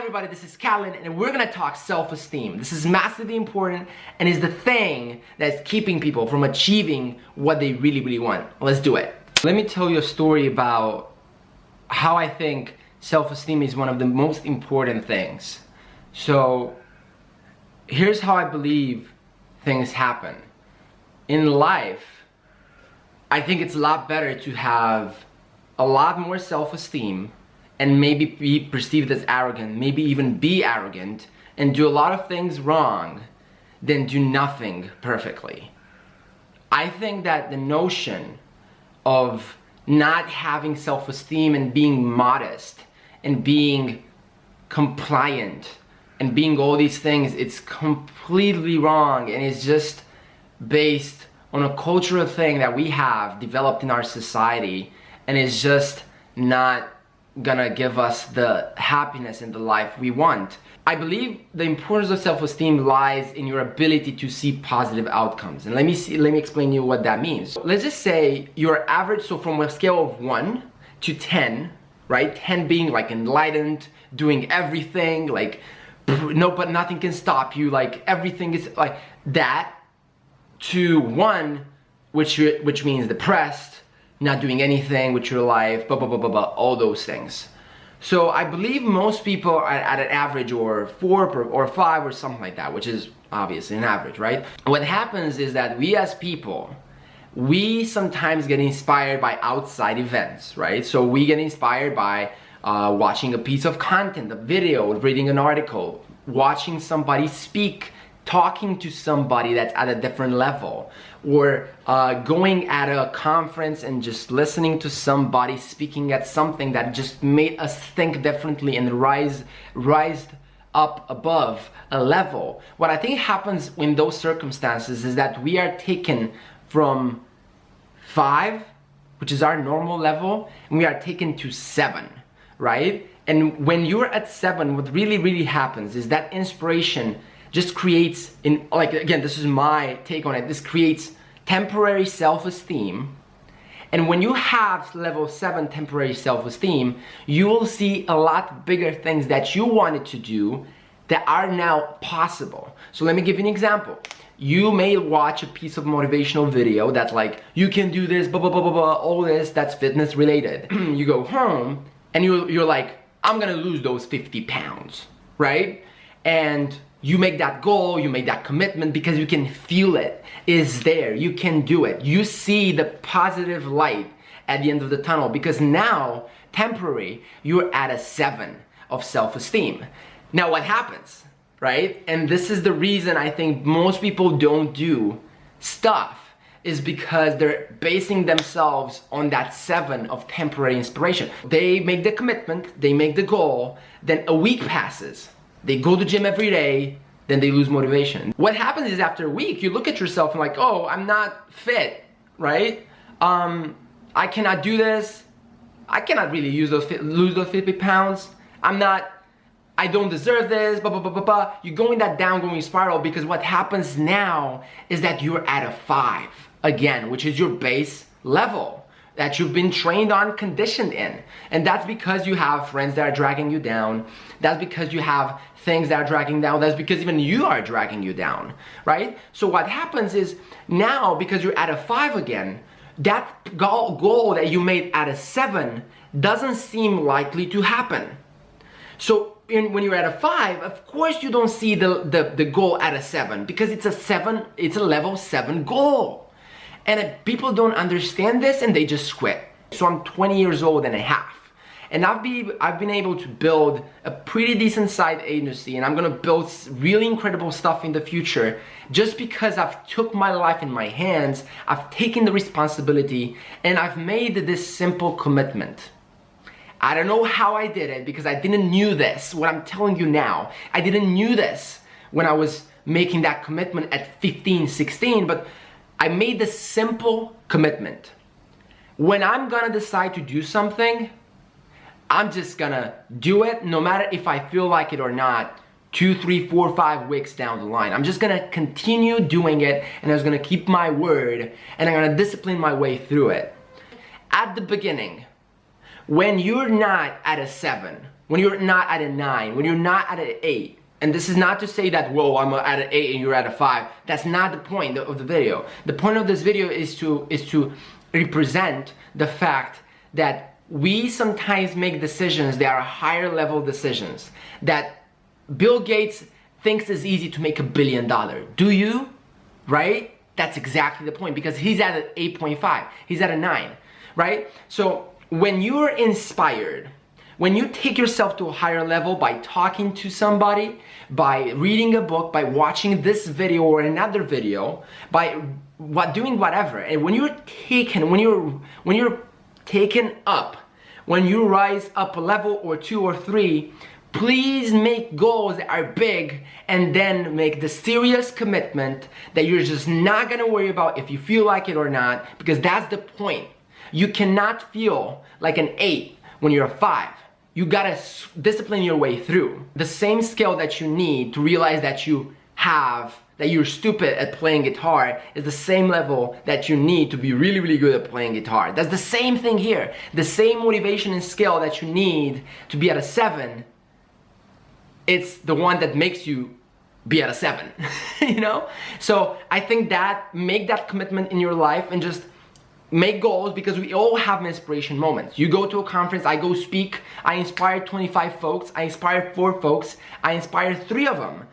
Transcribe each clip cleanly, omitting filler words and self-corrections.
everybody, this is Catalin, and we're gonna talk self-esteem. This is massively important and is the thing that's keeping people from achieving what they really want. Let's do it. Let me tell you a story about how I think self-esteem is one of the most important things. So here's how I believe things happen. In life, I think it's a lot better to have a lot more self-esteem and maybe be perceived as arrogant, maybe even be arrogant and do a lot of things wrong than do nothing perfectly. I think that the notion of not having self-esteem and being modest and being compliant and being all these things, it's completely wrong, and it's just based on a cultural thing that we have developed in our society, and it's just not gonna give us the happiness in the life we want. I believe the importance of self-esteem lies in your ability to see positive outcomes. And let me explain to you what that means. Let's just say your average, so from a scale of 1 to 10, right? 10 being like enlightened, doing everything, like no, but nothing can stop you, like everything is like that, to 1, which means depressed, not doing anything with your life, blah, blah, blah, blah, blah, all those things. So I believe most people are at an average or 4 or 5 or something like that, which is obviously an average, right? What happens is that we as people, we sometimes get inspired by outside events, right? So we get inspired by watching a piece of content, a video, reading an article, watching somebody speak, talking to somebody that's at a different level, or going at a conference and just listening to somebody speaking at something that just made us think differently and rise up above a level. What I think happens in those circumstances is that we are taken from 5, which is our normal level, and we are taken to 7, right? And when you're at 7, what really happens is that inspiration just creates, like again, this is my take on it, this creates temporary self-esteem. And when you have level 7 temporary self-esteem, you will see a lot bigger things that you wanted to do that are now possible. So let me give you an example. You may watch a piece of motivational video that's like, you can do this, blah, blah, blah, blah, blah, all this, that's fitness related. You go home and you're like, I'm gonna lose those 50 pounds, right? And you make that goal, you make that commitment because you can feel it is there, you can do it. You see the positive light at the end of the tunnel because now, temporary, you're at a 7 of self-esteem. Now what happens, right? And this is the reason I think most people don't do stuff, is because they're basing themselves on that 7 of temporary inspiration. They make the commitment, they make the goal, then a week passes. They go to the gym every day, then they lose motivation. What happens is after a week, you look at yourself and like, oh, I'm not fit, right? I cannot do this. I cannot really lose those 50 pounds. I don't deserve this, blah, blah, blah, blah, blah. You go in that downgoing spiral because what happens now is that you're at a 5 again, which is your base level that you've been trained on, conditioned in. And that's because you have friends that are dragging you down. That's because you have things that are dragging down. That's because even you are dragging you down, right? So what happens is now, because you're at a 5 again, that goal that you made at a 7 doesn't seem likely to happen. So when you're at a 5, of course you don't see the goal at a 7 because it's a level 7 goal. And people don't understand this and they just quit. So I'm 20 years old and a half. And I've been able to build a pretty decent sized agency, and I'm gonna build really incredible stuff in the future just because I've took my life in my hands, I've taken the responsibility, and I've made this simple commitment. I don't know how I did it because I didn't knew this, what I'm telling you now. I didn't knew this when I was making that commitment at 15, 16, but I made this simple commitment. When I'm gonna decide to do something, I'm just gonna do it no matter if I feel like it or not 2, 3, 4, 5 weeks down the line. I'm just gonna continue doing it, and I'm just gonna keep my word, and I'm gonna discipline my way through it. At the beginning, when you're not at a 7, when you're not at a 9, when you're not at an 8. And this is not to say that, whoa, I'm at an 8 and you're at a 5. That's not the point of the video. The point of this video is to represent the fact that we sometimes make decisions that are higher level decisions. That Bill Gates thinks it's easy to make $1 billion. Do you? Right? That's exactly the point, because he's at an 8.5. He's at a 9, right? So when you're inspired, when you take yourself to a higher level by talking to somebody, by reading a book, by watching this video or another video, by doing whatever, and when you're taken up, when you rise up a level or 2 or 3, please make goals that are big, and then make the serious commitment that you're just not gonna worry about if you feel like it or not, because that's the point. You cannot feel like an 8 when you're a 5. You gotta discipline your way through. The same skill that you need to realize that you're stupid at playing guitar is the same level that you need to be really, really good at playing guitar. That's the same thing here. The same motivation and skill that you need to be at a 7, it's the one that makes you be at a 7, you know? So I think that, make that commitment in your life and just make goals, because we all have inspiration moments. You go to a conference, I go speak, I inspire 25 folks, I inspire 4 folks, I inspire 3 of them.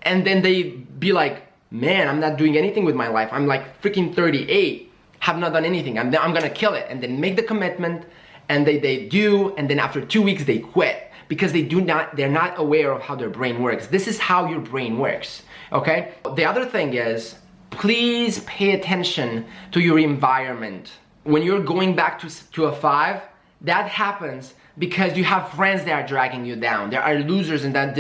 And then they be like, man, I'm not doing anything with my life. I'm like freaking 38, have not done anything. I'm gonna kill it. And then make the commitment, and they do, and then after 2 weeks they quit, because they're not aware of how their brain works. This is how your brain works, okay? The other thing is, please pay attention to your environment. When you're going back to a 5, that happens because you have friends that are dragging you down. There are losers, and that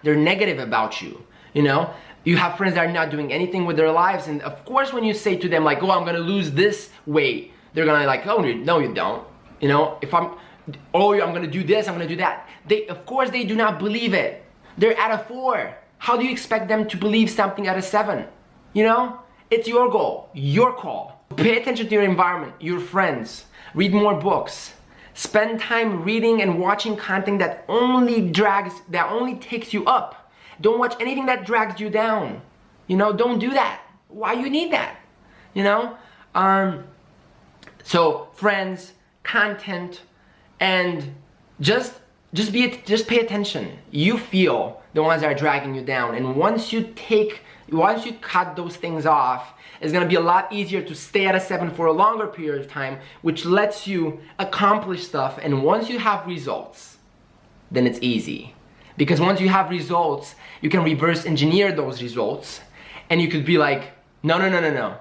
they're negative about you, you know? You have friends that are not doing anything with their lives, and of course when you say to them like, oh, I'm gonna lose this weight, they're gonna like, oh, no you don't. You know, I'm gonna do this, I'm gonna do that. Of course they do not believe it. They're at a 4. How do you expect them to believe something at a 7? You know, it's your goal, your call. Pay attention to your environment, your friends. Read more books. Spend time reading and watching content that only takes you up. Don't watch anything that drags you down. You know, don't do that. Why you need that? You know? So friends, content, and just pay attention. You feel the ones that are dragging you down, and once you cut those things off, it's gonna be a lot easier to stay at a 7 for a longer period of time, which lets you accomplish stuff. And once you have results, then it's easy. Because once you have results, you can reverse engineer those results, and you could be like, no,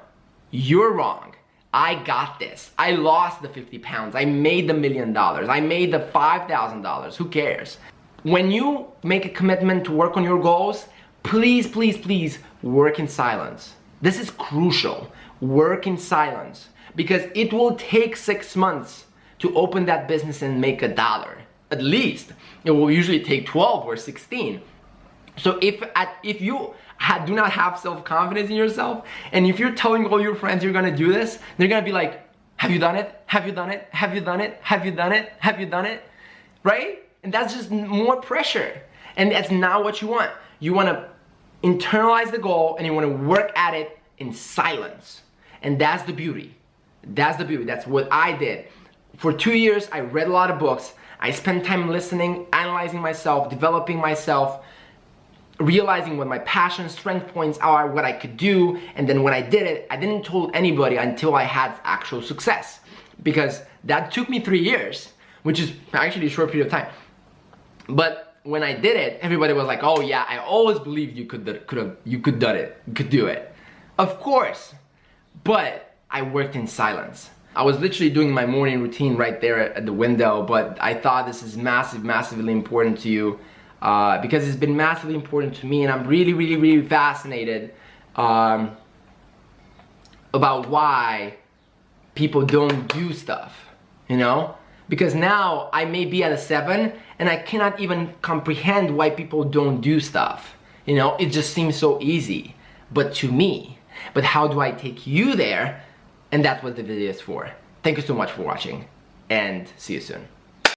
you're wrong. I got this. I lost the 50 pounds. I made the $1 million. I made the $5,000. Who cares? When you make a commitment to work on your goals, please, please, please work in silence. This is crucial. Work in silence, because it will take 6 months to open that business and make $1. At least. It will usually take 12 or 16. So if you do not have self-confidence in yourself, and if you're telling all your friends you're gonna do this, they're gonna be like, have you done it? Have you done it? Have you done it? Have you done it? Have you done it? Right? And that's just more pressure. And that's not what you want. You wanna internalize the goal, and you wanna work at it in silence. And that's the beauty. That's the beauty. That's what I did. For 2 years, I read a lot of books. I spent time listening, analyzing myself, developing myself, realizing what my passion, strength points are, what I could do. And then when I did it, I didn't tell anybody until I had actual success. Because that took me 3 years, which is actually a short period of time. But when I did it, everybody was like, oh yeah, I always believed you could do it. Of course, but I worked in silence. I was literally doing my morning routine right there at the window, but I thought this is massively important to you, because it's been massively important to me, and I'm really fascinated about why people don't do stuff, you know? Because now I may be at a 7 and I cannot even comprehend why people don't do stuff. You know, it just seems so easy, but to me. But how do I take you there? And that's what the video is for. Thank you so much for watching, and see you soon.